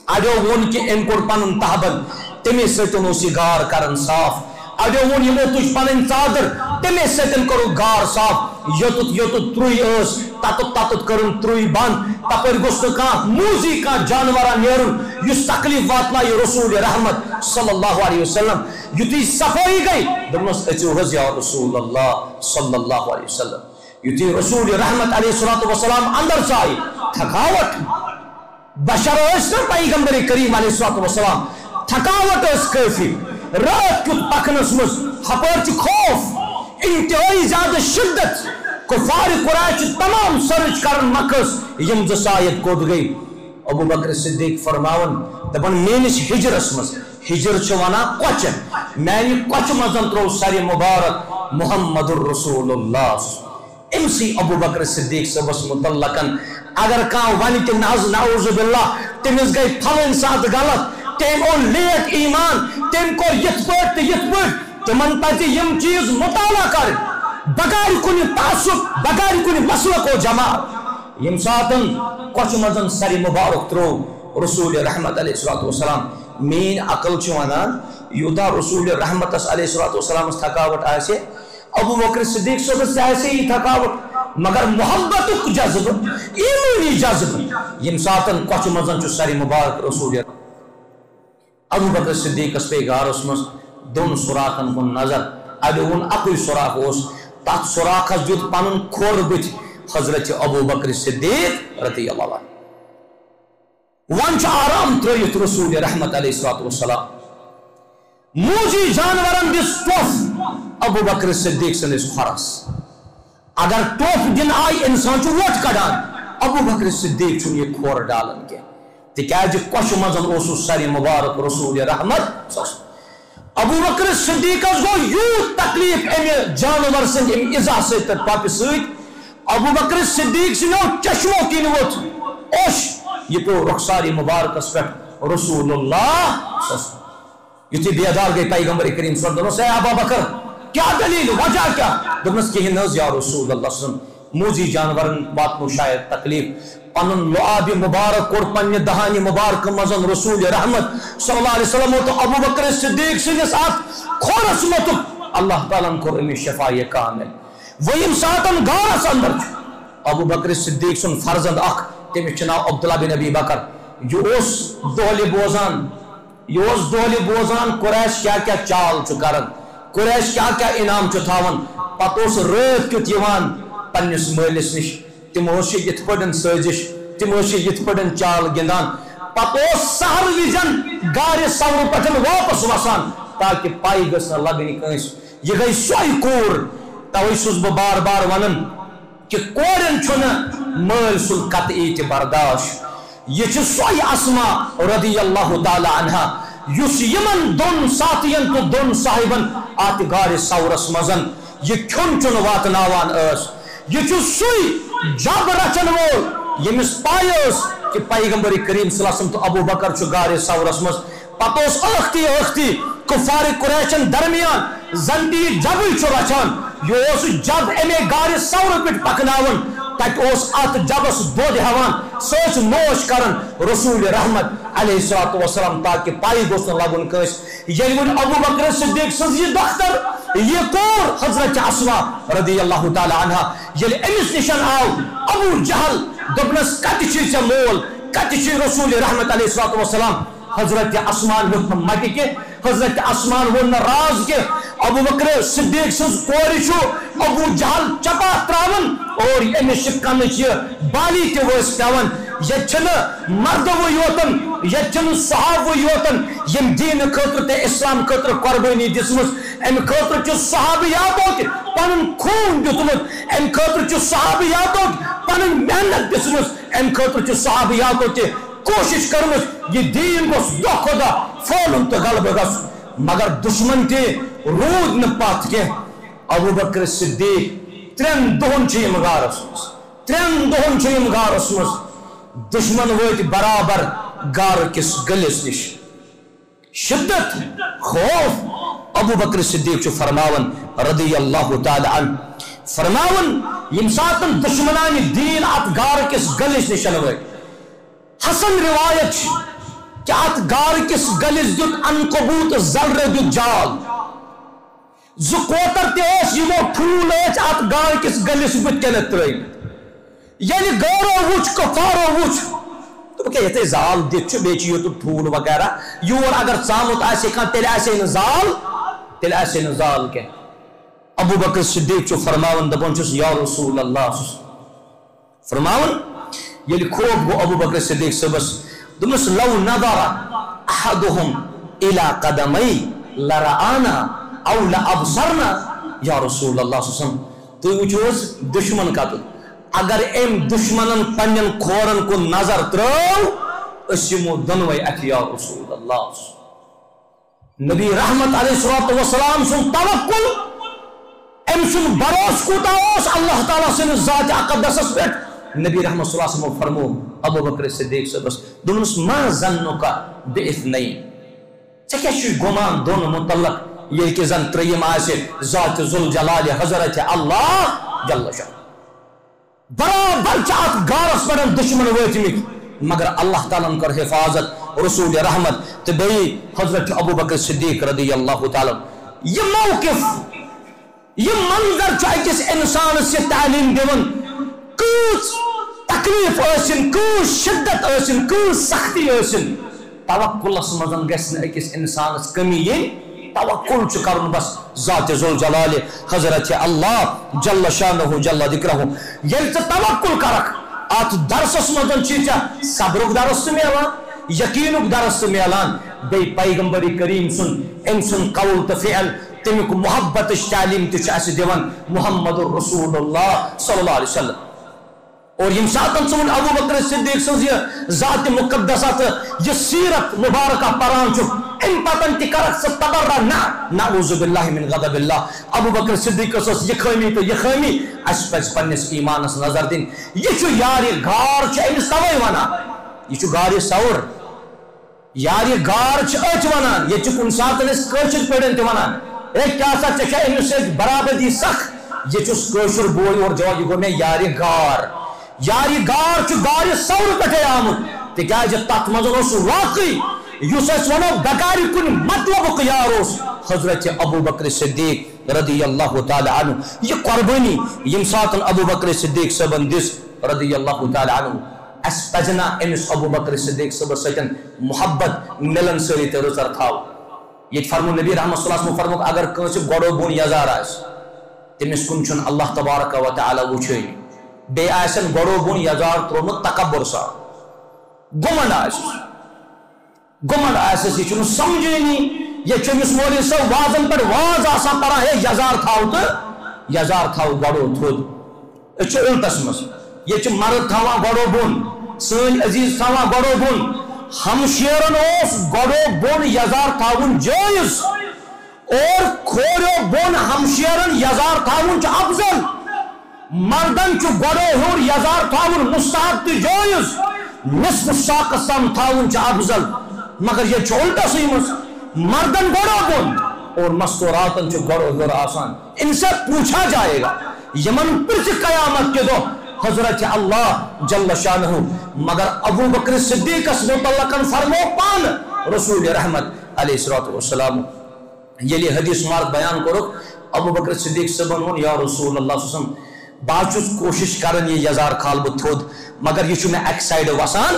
Speaker 1: اڈو ون کہ ان کو پنن تہبن تمی ستن اسی گار کرن صاف اڈو ون یمو تج پنن ژادر تمی ستن کرو گار صاف یوتت تروی اس تت کرن تروی بند تپر گوست کا موزی کا جانورا نیرن یس تکلیف واتنا یہ رسول رحمت صلی اللہ علیہ وسلم یتی صفائی گئی دمس اچو حض یا رسول اللہ صلی اللہ علیہ وسلم یتی رسول رحمت علیہ الصلوۃ والسلام اندر چاہی تھکاوٹ بشر اس پیغمبر کریم علیہ الصلوۃ والسلام تھکاوٹ اس کافی رات کیت پکنس مز ہپر چھ خوف انتہائی زیادہ شدت کفار قریش تمام سرچ کرن مکس یم زسایت کود گئی ابو بکر صدیق فرماون دپن مینس ہجرس مز ہجر چھ ونا کوچ مینی کوچ مزن ترو سر مبارک محمد الرسول اللہ امسی ابو بکر صدیق صبس متعلقن اگر کان ون کہ نعوذ باللہ تمس گئی پھلن سات غلط تم اون لیٹ ایمان تم کو یت پٹ تمن پہ یم چیز مطالعہ کر بغیر کن تعصب بغیر کن مسلک و جماعت یم ساتن کچھ مزن سری مبارک ترو رسول رحمت علیہ الصلوۃ والسلام مین عقل چھ ونان یوتا رسول رحمت علیہ الصلوۃ والسلام تھکاوٹ آسے ابو بکر صدیق صبح ایسے ہی تھکاوٹ مگر محبت جذب ایمانی جذب یم ساتن کچھ مزن چھ سری مبارک رسول ابو بکر صدیق اس پہ گارس مز دون سوراخن کن نظر اڈون اکوئی سوراخ اس تات سوراخ دیت پنن کھور بت حضرت ابو بکر صدیق رضی اللہ عنہ ون آرام ترت رسول رحمت علیہ الصلوۃ والسلام موجی جانورن دس ٹوف ابو بکر صدیق سندس فرس اگر ٹوف دن آئی انسان چھ ووٹ کڑان ابو بکر صدیق چھ یہ کھور ڈالن کی تکیاز کش مزن اوسو سری مبارک رسول رحمت ابو بکر صدیق گو یوت تکلیف ام جانور سند ام ایزا ست پاپ ست ابو بکر صدیق سنو چشمو کن ووت اوش یہ تو رخساری مبارکس پہ رسول اللہ یتھی بیدار گئی پیغمبر کریم صلی اللہ علیہ وسلم ابا بکر کیا دلیل وجہ کیا دبنس کہ نز یا رسول اللہ صلی اللہ علیہ وسلم موزی جانورن بات نو شاید تکلیف پنن لعاب مبارک اور پنہ دہانی مبارک مزن رسول رحمت صلی اللہ علیہ وسلم تو ابو بکر صدیق سندس ات کھورس مت اللہ تعالیٰ کو امی شفاء کامل ویم ساتن گارس اندر ابو بکر صدیق سن فرزند اخ تمس ناو عبداللہ بن ابی بکر یہ دہلی بوزان قریش کیا کیا چال کرن قریش کیا کیا انعام تھاون پتہ رات کیت یوان پنس مالس نش تم یت پٹن سازش تم یت پٹن چال گندان پتہ سہر وزن گار سور پٹن واپس وسان تاکہ پائی گھس لگنی کنس یہ گئی سوئی کور توے چھس بہ بار بار ونان کہ کورن چھن مال سن قطعی تہ برداشت یہ سوئی اسما رضی اللہ تعالی عنہ یس یمن دون ساتین تو دون صاحبن آت گار سورس مزن یہ کھن چن واتناوان اس یہ سوئی جب رچن وول یمس پایس کہ پیغمبر کریم صلی اللہ علیہ وسلم تو ابو بکر چھ گار سورس مز پتوس اختی کفار قریشن درمیان زندی جبل چھ رچان یہ جب امی گار سور پہ پکناون تک ات جبس دود ہان سچ نوش کرن رسول رحمت علیہ الصلوۃ والسلام تاکہ پائی گوس لگن کس یل ون ابو بکر صدیق سز یہ دختر یہ کور حضرت اسما رضی اللہ تعالی عنہ یل امس نشان آو ابو جہل دبنس کت چھ مول کت چھ رسول رحمت علیہ الصلوۃ والسلام حضرت اسمان حکم مٹی کے حضرت اسمان ون راز کے ابو بکر صدیق سز کور چھ ابو جہل چپا تراون اور امس شکن بالی تہ وس پیون یہ مرد و یوتن یہ صحاب و یوتن یم دین خاطر تے اسلام خاطر قربانی دسمس ام خاطر چھ صحابیاتو پن خون دتمت ام خاطر چھ صحابیاتو پن محنت دسمس ام خاطر چھ صحابیاتو تے کوشش کرمس یہ دین گوس دہ خدا پھولن تو غلبہ گس مگر دشمن تے رود نہ پات کے ابو بکر صدیق ترین دہن چھ غارس مز دشمن وت برابر گار کس گلس نش شدت خوف ابو بکر صدیق چھ فرماون رضی اللہ تعالی عنہ فرماون یم ساتن دشمنان دین ات گار کس گلس نش وت حسن روایت کہ ات گار کس گلس دیت عنقبوت ذرہ دیت جال زکوتر تیس یمو ٹھول ات گار کس گلس بت کنت ترین یعنی گورو وچ کفارو وچ تو کہ یہ زال دیت بیچ یہ تو ٹھول وغیرہ یور اگر سامت آسے کھان تیل ایسے نزال کے ابو بکر صدیق چو فرماون دبون چوس یا رسول اللہ فرماون یعنی خوب گو ابو بکر صدیق سبس دمس لو نظر احدهم الى قدمی لرآنا او لابصرنا یا رسول اللہ صلی اللہ علیہ وسلم تو وچوز دشمن کا تو اگر ام دشمنن پنن کھورن کو نظر ترو اسمو دنوی اتی یا رسول اللہ نبی رحمت علیہ الصلوۃ والسلام سن توکل ام سن بروس کوتا اس اللہ تعالی سن ذات اقدس پٹ نبی رحمت صلی اللہ علیہ وسلم فرمو ابو بکر صدیق سے بس دونس ما ظنک باثنین چکہ گمان دون متعلق یہ کہ زن تریم آسے ذات ذوالجلال حضرت اللہ جل شان برابر چاہت گارس پر دشمن ویتمت مگر اللہ تعالیٰ کر حفاظت رسول رحمت تو بی حضرت ابو بکر صدیق رضی اللہ تعالیٰ یہ موقف یہ منظر چاہے کس انسان سے تعلیم دیون کچھ تکلیف ٲسِن کۭژ شدت ٲسِن کۭژ سختی ٲسِن توکلس مزن گژھِ نہٕ أکِس انسانس کمی یِنۍ توکل چھُ کرُن بس ذات ذوالجلال حضرت اللہ جل شانہ جل ذکرہ ییٚلہِ ژٕ توکل کرکھ ات درسس مزن چھُ ژےٚ صبرُک درس تہِ میلان یقینُک درس تہِ میلان بیٚیہِ پیغمبر کریم سُنٛد أمۍ سُنٛد قول تہٕ فعل تمیُک محبتٕچ تعلیٖم تہِ چھُ اَسہِ دِوان محمد رسول اللہ صلی اللہ علیہ وسلم اور یم ساتن سون ابو بکر صدیق سن یہ ذات مقدسہ یہ سیرت مبارکہ پران چھو ان پتن تی کرک سے تبرہ نعوذ باللہ من غضب اللہ ابو بکر صدیق سس یہ خامی تو یہ خامی اس پس پنس ایمانس نظر دین یہ چھو یاری غار چھ امس توئی ونا یہ چھو غار سور یاری غار چھ اچ ونا یہ چھو کن ساتن اس کچھ پڑن تی ونا ایک کیا سا چھ امس سے برابر دی سخ یہ چھو کوشر بوئی اور جواب یہ گو میں یاری غار یاری غار چھ غار سور پٹھے آمد تے کیا جب تات مزن اس واقعی یوس اس ونو بکاری کن مطلب یاروس حضرت ابو بکر صدیق رضی اللہ تعالی عنہ یہ قربانی یم ساتن ابو بکر صدیق صبن دس رضی اللہ تعالی عنہ اس پجنا امس ابو بکر صدیق صبر سچن محبت ملن سری تے رزر تھاو یہ فرمو نبی رحمت صلی اللہ علیہ وسلم فرمو اگر کنس گوڑو بون یزار آس تمس کن چن اللہ تبارک و تعالی وچھئی بے آسن گوڑو بون یزار ترومت تکبر سا گمنڈ آسس یہ سمجھنی یہ چمس مولی سا وازن پر واز آسان پرا ہے یزار تھاو تو یزار تھاو گوڑو تھود اچھو الٹس مس یہ مرد تھاوا گوڑو بون سن عزیز تھاوا گوڑو بون ہمشیرن اس گوڑو بون یزار تھاون جائز اور کھوڑو بون ہمشیرن یزار تھاون چا افضل مردن چو گوڑو ہور یزار تھاون مستحب تی جائز نصف ساق سم تھاون چا افضل مگر یہ چولٹا سیمس مردن گوڑو بون اور مستوراتن چو گوڑو ہور آسان ان سے پوچھا جائے گا یمن پر سے قیامت کے دو حضرت اللہ جل شانہ مگر ابو بکر صدیق اس مطلقاً فرمو پان رسول رحمت علیہ السلام یہ لئے حدیث مارک بیان کرو ابو بکر صدیق سبن ہون یا رسول اللہ صلی اللہ علیہ وسلم باچوز کوشش کرن یہ یزار خال بتھود مگر یہ چھو میں ایک سائیڈ واسان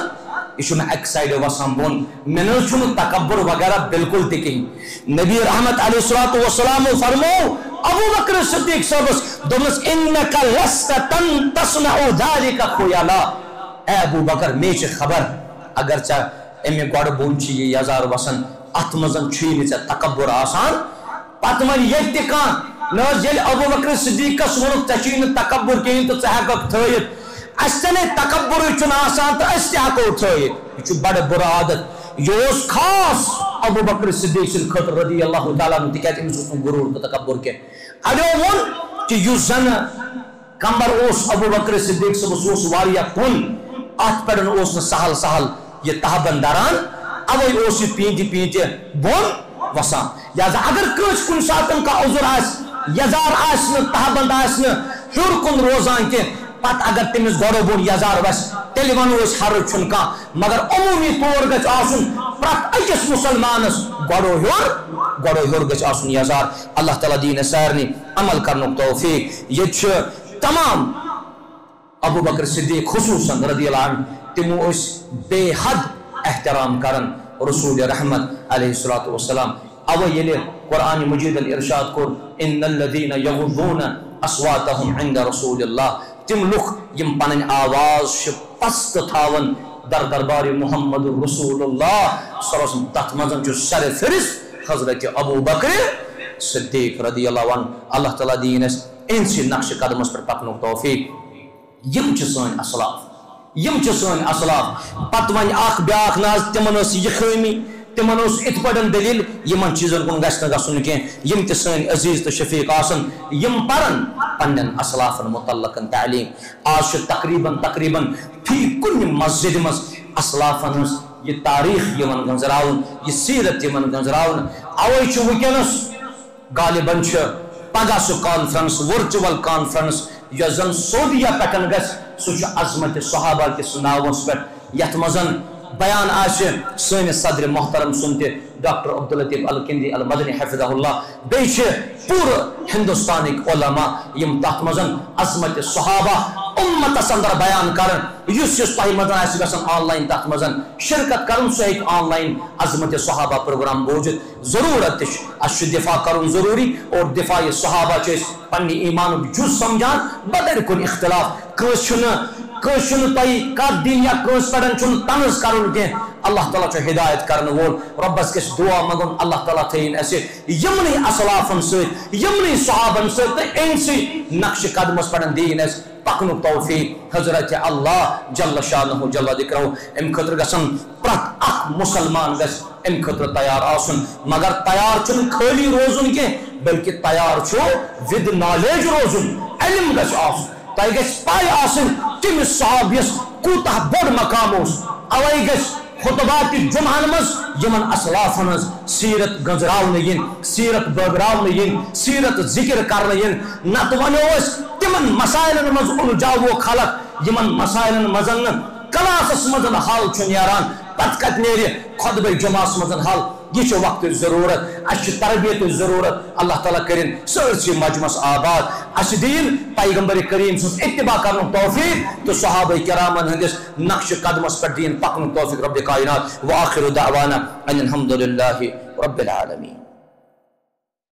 Speaker 1: یہ چھو میں ایک سائیڈ واسان بون میں نے چھو تکبر وغیرہ بالکل تکی نبی رحمت علیہ السلام فرمو ابو بکر صدیق صاحب دومس انکا لست تن تصنعو ذالک خویالا اے ابو بکر میچ خبر اگر چاہ امی گوڑ بونچی یہ یزار واسن اتمزن چھوئی نیچے تکبر آسان پاتمن یہ تکان ناز جل ابو بکر صدیق کا سونک تچین تکبر کہیں تو چاہکک تھوئیت استنے تکبر چن آسان تو استحاکو تھوئیت یہ چھو بڑا برا عادت یہ اس خاص ابو بکر صدیق سے خطر رضی اللہ تعالیٰ نے کہتے ہیں اس میں غرور کا تکبر کے اگر ون کہ یہ زن کمبر اس ابو بکر صدیق سے بسوس واریا کن آت پڑن اس نے سہل سہل یہ تحبن داران اوی اوسی پینٹی پینٹی بون وسان یازا اگر کچھ کن ساتن کا عذر آس یزار آسن تحبند آسن ہر کن روزان کے پت اگر تمس گوڑو بون یزار وس تیلی ونو اس ہر چھنکا مگر عمومی طور گچ آسن پرت اکس مسلمانس گوڑو ہر گچ آسن یزار اللہ تعالیٰ دین سارنی عمل کرنک توفیق یہ تمام ابو بکر صدیق خصوصاً رضی اللہ عنہ تمو اس بے حد احترام کرن رسول رحمت علیہ السلام او یہ قرآن مجید الارشاد کو ان الذین یغضون اصواتهم عند رسول اللہ تم لوگ یم پنن آواز پست تھاون در دربار محمد رسول اللہ صلی اللہ علیہ وسلم تحت مزن جو سر فرست حضرت ابو بکر صدیق رضی اللہ عنہ اللہ تعالیٰ دینس ان سے نقش قدمس پر پکنک توفیق یم سن اسلاف پت ون اخ بیاکھ ناز تمن اس یہ خامی تمن اس ات پڑن دلیل یمن چیزن کن گژھِ نہٕ گژھُن کینٛہہ یم تہِ سٲنۍ عزیز تہٕ شفیق آسن یم پرن پننٮ۪ن اسلافن متعلقن تعلیٖم آز چھُ تقریباً فی کُنہِ مسجد منٛز اسلافن ہٕنٛز یہ تاریخ یمن گنزراون یہ سیرت یمن گنزراون اوے چھُ وٕنکٮ۪نس غالباً پگہ سہ کانفرنس ورچوئل کانفرنس یس زن سعودیہ پٹن گژھِ سہ چھُ عظمت صحابہ کس ناوس پہ یتھ منٛز بیان آسہِ سٲنِس صدر محترم سُنٛد تہِ ڈاکٹر عبداللطیف الکندی المدنی حفظہ اللہ بیٚیہِ چھِ پوٗرٕ ہندوستانٕکۍ علما یِم تتھ منٛز عظمت صحابہ امتس اندر بیان کرن یُس تۄہہِ منٛز آسہِ گژھان آن لائن تتھ منٛز شرکت کرُن سُہ ہیٚکہِ آن لائن عظمت صحابہ پروگرام بوٗزِتھ ضروٗرت تہِ چھُ اَسہِ چھُ دفاع کرُن ضروٗری اور دفاع صحابہ چھِ أسۍ پننہِ ایمانُک جُز سمجھان بدر کُن اختلاف کٲنٛسہِ چھُنہٕ تۄہہِ کتھ دِنۍ یا کٲنٛسہِ پٮ۪ٹھ چھُنہٕ طنز کرُن کینٛہہ اللہ تعالیٰ چھُ ہدایت کرن وول رۄبس گژھِ دعا منگُن اللہ تعالیٰ تھٲیِن اَسہِ یِمنٕے اصلافن سۭتۍ یِمنٕے صحابن سۭتۍ تہٕ أمسٕے نقشہِ قدمس پٮ۪ٹھ دِیِن اَسہِ پکنُک توفیق حضرت اللہ جل شانہ جل ذکرہ امہِ خٲطرٕ گژھن پرٛٮ۪تھ اکھ مُسلمان گژھِ امہِ خٲطرٕ تیار آسُن مگر تیار چھُنہٕ خٲلی روزُن کینٛہہ بلکہِ تیار چھُ وِد نالیج روزُن علم گژھِ آسُن تۄہہِ گژھِ پاے آسٕنۍ تٔمِس صحابیَس کوٗتاہ بوٚڑ مقام اوس اوے گژھِ خطبات جمعن منٛز یِمن اسلافن ہٕنٛز سیرت گنزراونہٕ یِنۍ سیرت بٲگراونہٕ یِنۍ سیرت ذکر کرنہٕ یِنۍ نتہٕ ونو أسۍ تِمن مسائلن منٛز اُلجاوو خلق یِمن مسائلن منٛز نہٕ کلاسس منٛز حل چھُ نیران پتہٕ کتہِ نیرِ خطبہ جمعس منٛز حل یہ چھُ وقتٕچ ضروٗرت اَسہِ چھِ تربیتٕچ ضروٗرت اللہ تعالیٰ کٔرِنۍ سٲرسٕے مجمس آباد اَسہِ دِیِن پیغمبر کریم سٕنٛز اتباع کرنُک توفیق تہٕ صحابہ کرامن ہٕنٛدِس نقشہِ قدمس پٮ۪ٹھ دِیِن پکنُک توفیق رب کائنات وآخر دعوانا ان الحمد للہ رب العالمین.